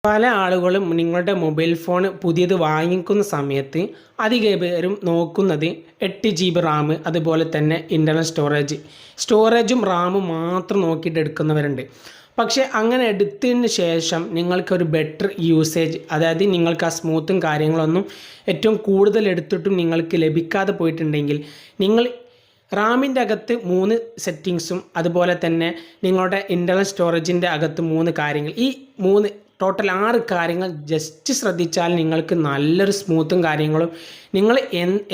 പല ആളുകളും നിങ്ങളുടെ മൊബൈൽ ഫോൺ പുതിയത് വാങ്ങിക്കുന്ന സമയത്ത് അധിക പേരും നോക്കുന്നത് 8 GB റാം, അതുപോലെ തന്നെ ഇൻ്റർണൽ സ്റ്റോറേജും റാമും മാത്രം നോക്കിയിട്ട് എടുക്കുന്നവരുണ്ട്. പക്ഷേ അങ്ങനെ എടുത്തതിന് ശേഷം നിങ്ങൾക്കൊരു ബെറ്റർ യൂസേജ്, അതായത് നിങ്ങൾക്ക് ആ സ്മൂത്തും കാര്യങ്ങളൊന്നും ഏറ്റവും കൂടുതൽ എടുത്തിട്ടും നിങ്ങൾക്ക് ലഭിക്കാതെ പോയിട്ടുണ്ടെങ്കിൽ, നിങ്ങൾ റാമിൻ്റെ അകത്ത് 3 സെറ്റിങ്സും അതുപോലെ തന്നെ നിങ്ങളുടെ ഇൻ്റർണൽ സ്റ്റോറേജിൻ്റെ അകത്ത് 3 കാര്യങ്ങൾ, ഈ 3 ടോട്ടൽ 6 കാര്യങ്ങൾ ജസ്റ്റ് ശ്രദ്ധിച്ചാൽ നിങ്ങൾക്ക് നല്ലൊരു സ്മൂത്തും കാര്യങ്ങളും, നിങ്ങൾ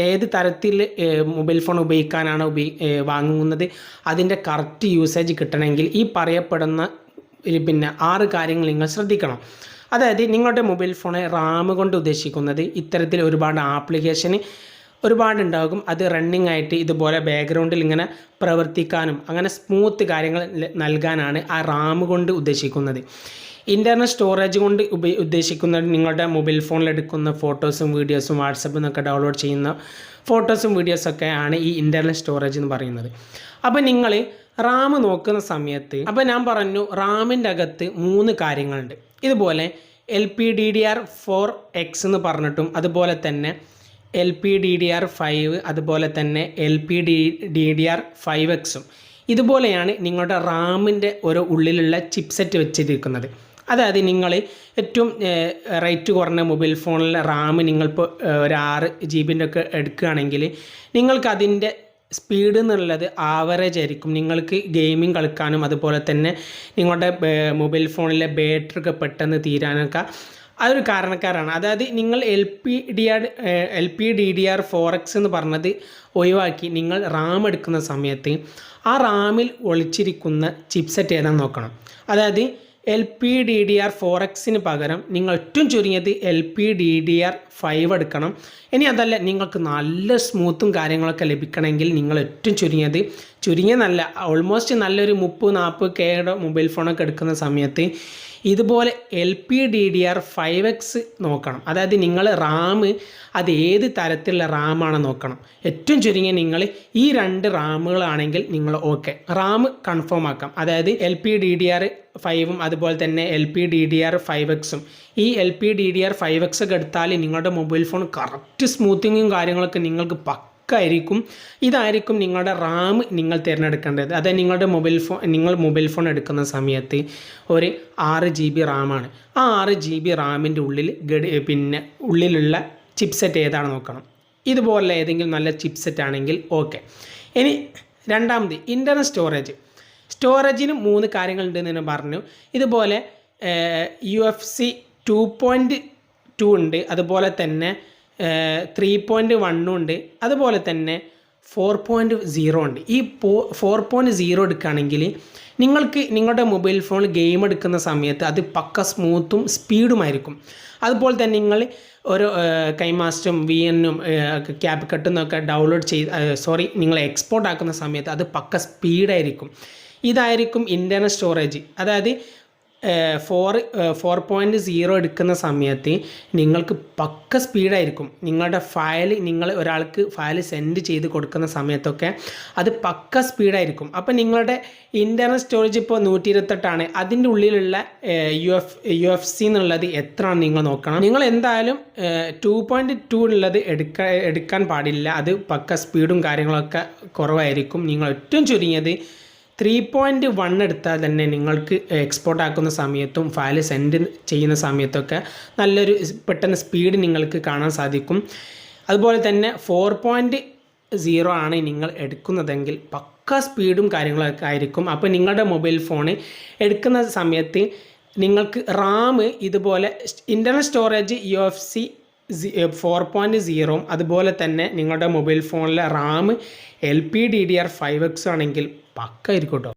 ഏത് തരത്തിൽ മൊബൈൽ ഫോൺ ഉപയോഗിക്കാനാണ് വാങ്ങുന്നത് അതിൻ്റെ കറക്റ്റ് യൂസേജ് കിട്ടണമെങ്കിൽ ഈ പറയപ്പെടുന്ന 6 കാര്യങ്ങൾ നിങ്ങൾ ശ്രദ്ധിക്കണം. അതായത് നിങ്ങളുടെ മൊബൈൽ ഫോണ് റാം കൊണ്ട് ഉദ്ദേശിക്കുന്നത് ഇത്തരത്തിൽ ഒരുപാട് ആപ്ലിക്കേഷന് ഒരുപാടുണ്ടാകും. അത് റണ്ണിങ് ആയിട്ട് ഇതുപോലെ ബാക്ക്ഗ്രൗണ്ടിൽ ഇങ്ങനെ പ്രവർത്തിക്കാനും അങ്ങനെ സ്മൂത്ത് കാര്യങ്ങൾ നൽകാനാണ് ആ റാം കൊണ്ട് ഉദ്ദേശിക്കുന്നത്. ഇൻ്റർണൽ സ്റ്റോറേജ് കൊണ്ട് ഉദ്ദേശിക്കുന്നത് നിങ്ങളുടെ മൊബൈൽ ഫോണിൽ എടുക്കുന്ന ഫോട്ടോസും വീഡിയോസും വാട്സപ്പിൽ നിന്നൊക്കെ ഡൗൺലോഡ് ചെയ്യുന്ന ഫോട്ടോസും വീഡിയോസൊക്കെ ആണ് ഈ ഇൻ്റർണൽ സ്റ്റോറേജ് എന്ന് പറയുന്നത്. അപ്പോൾ നിങ്ങൾ റാം നോക്കുന്ന സമയത്ത്, അപ്പോൾ ഞാൻ പറഞ്ഞു റാമിൻ്റെ അകത്ത് 3 കാര്യങ്ങളുണ്ട്. ഇതുപോലെ LPDDR4X എന്ന് പറഞ്ഞിട്ടും അതുപോലെ തന്നെ LPDDR5 അതുപോലെ തന്നെ LPDDR5X ഇതുപോലെയാണ് നിങ്ങളുടെ റാമിൻ്റെ ഓരോ ഉള്ളിലുള്ള ചിപ്സെറ്റ് വെച്ചിരിക്കുന്നത്. അതായത് നിങ്ങൾ ഏറ്റവും റേറ്റ് കുറഞ്ഞ മൊബൈൽ ഫോണിലെ റാം നിങ്ങളിപ്പോൾ ഒരു 6 GB ഒക്കെ എടുക്കുകയാണെങ്കിൽ നിങ്ങൾക്ക് അതിൻ്റെ സ്പീഡ് എന്നുള്ളത് ആവറേജ് ആയിരിക്കും. നിങ്ങൾക്ക് ഗെയിമിംഗ് കളിക്കാനും അതുപോലെ തന്നെ നിങ്ങളുടെ മൊബൈൽ ഫോണിലെ ബാറ്ററി ഒക്കെ പെട്ടെന്ന് തീരാനൊക്കെ അതൊരു കാരണക്കാരാണ്. അതായത് നിങ്ങൾ LPDDR4X എന്ന് പറഞ്ഞത് ഒഴിവാക്കി നിങ്ങൾ റാം എടുക്കുന്ന സമയത്ത് ആ റാമിൽ ഒളിച്ചിരിക്കുന്ന ചിപ്സെറ്റ് ഏതാണെന്ന് നോക്കണം. അതായത് LPDDR4Xന് പകരം നിങ്ങൾ ഏറ്റവും ചുരുങ്ങിയത് LPDDR5 എടുക്കണം. ഇനി അതല്ല നിങ്ങൾക്ക് നല്ല സ്മൂത്തും കാര്യങ്ങളൊക്കെ ലഭിക്കണമെങ്കിൽ നിങ്ങൾ ഏറ്റവും ചുരുങ്ങിയതല്ല ഓൾമോസ്റ്റ് നല്ലൊരു 30-40K മൊബൈൽ ഫോണൊക്കെ എടുക്കുന്ന സമയത്ത് ഇതുപോലെ LPDDR5X നോക്കണം. അതായത് നിങ്ങൾ റാം അത് ഏത് തരത്തിലുള്ള റാമാണ് നോക്കണം. ഏറ്റവും ചുരുങ്ങിയ നിങ്ങൾ ഈ 2 റാമുകളാണെങ്കിൽ നിങ്ങൾ ഓക്കെ റാം കൺഫേം ആക്കാം. അതായത് LPDDR5 അതുപോലെ തന്നെ LPDDR5X ഈ LPDDR5X ഒക്കെ എടുത്താൽ നിങ്ങളുടെ മൊബൈൽ ഫോൺ കറക്റ്റ് സ്മൂത്തിങ്ങും കാര്യങ്ങളൊക്കെ നിങ്ങൾക്ക് ആയിരിക്കും. ഇതായിരിക്കും നിങ്ങളുടെ റാം നിങ്ങൾ തിരഞ്ഞെടുക്കേണ്ടത്. അതായത് നിങ്ങളുടെ മൊബൈൽ ഫോൺ എടുക്കുന്ന സമയത്ത് ഒരു 6 GB റാമാണ്. ആ 6 GB റാമിൻ്റെ ഉള്ളിൽ ഉള്ളിലുള്ള ചിപ്സെറ്റ് ഏതാണ് നോക്കണം. ഇതുപോലെ ഏതെങ്കിലും നല്ല ചിപ്സെറ്റ് ആണെങ്കിൽ ഓക്കെ. ഇനി രണ്ടാമത് ഇൻ്റർണൽ സ്റ്റോറേജിന് 3 കാര്യങ്ങളുണ്ടെന്ന് ഞാൻ പറഞ്ഞു. ഇതുപോലെ UFC 2.2 ഉണ്ട്, അതുപോലെ തന്നെ 3.1 ഉണ്ട്, അതുപോലെ തന്നെ 4.0 ഉണ്ട്. ഈ 4.0 എടുക്കുകയാണെങ്കിൽ നിങ്ങൾക്ക് നിങ്ങളുടെ മൊബൈൽ ഫോൺ ഗെയിം എടുക്കുന്ന സമയത്ത് അത് പക്ക സ്മൂത്തും സ്പീഡുമായിരിക്കും. അതുപോലെ തന്നെ നിങ്ങൾ ഓരോ കൈമാസ്റ്ററും VNനും ക്യാപ് കട്ടുന്നൊക്കെ നിങ്ങൾ എക്സ്പോർട്ട് ആക്കുന്ന സമയത്ത് അത് പക്ക സ്പീഡായിരിക്കും. ഇതായിരിക്കും ഇൻ്റർണൽ സ്റ്റോറേജ്. അതായത് 4.0 എടുക്കുന്ന സമയത്ത് നിങ്ങൾക്ക് പക്ക സ്പീഡായിരിക്കും. നിങ്ങളുടെ നിങ്ങൾ ഒരാൾക്ക് ഫയൽ സെൻഡ് ചെയ്ത് കൊടുക്കുന്ന സമയത്തൊക്കെ അത് പക്ക സ്പീഡായിരിക്കും. അപ്പോൾ നിങ്ങളുടെ ഇൻ്റർണൽ സ്റ്റോറേജ് ഇപ്പോൾ 128 അതിൻ്റെ ഉള്ളിലുള്ള UFC എന്നുള്ളത് എത്രയാണ് നിങ്ങൾ നോക്കണം. നിങ്ങൾ എന്തായാലും 2.2 ഉള്ളത് എടുക്കാൻ പാടില്ല. അത് പക്ക സ്പീഡും കാര്യങ്ങളൊക്കെ കുറവായിരിക്കും. നിങ്ങൾ ഏറ്റവും ചുരുങ്ങിയത് 3.1 എടുത്താൽ തന്നെ നിങ്ങൾക്ക് എക്സ്പോർട്ട് ആക്കുന്ന സമയത്തും ഫയൽ സെൻഡ് ചെയ്യുന്ന സമയത്തൊക്കെ നല്ലൊരു പെട്ടെന്ന് സ്പീഡ് നിങ്ങൾക്ക് കാണാൻ സാധിക്കും. അതുപോലെ തന്നെ 4.0 ആണ് നിങ്ങൾ എടുക്കുന്നതെങ്കിൽ പക്ക സ്പീഡും കാര്യങ്ങളൊക്കെ ആയിരിക്കും. അപ്പോൾ നിങ്ങളുടെ മൊബൈൽ ഫോൺ എടുക്കുന്ന സമയത്ത് നിങ്ങൾക്ക് റാം ഇതുപോലെ ഇൻ്റർണൽ സ്റ്റോറേജ് UFC 4.0 അതുപോലെ തന്നെ നിങ്ങളുടെ മൊബൈൽ ഫോണിലെ റാം LPDDR5X ആണെങ്കിൽ പക്ക ആയിരിക്കും കേട്ടോ.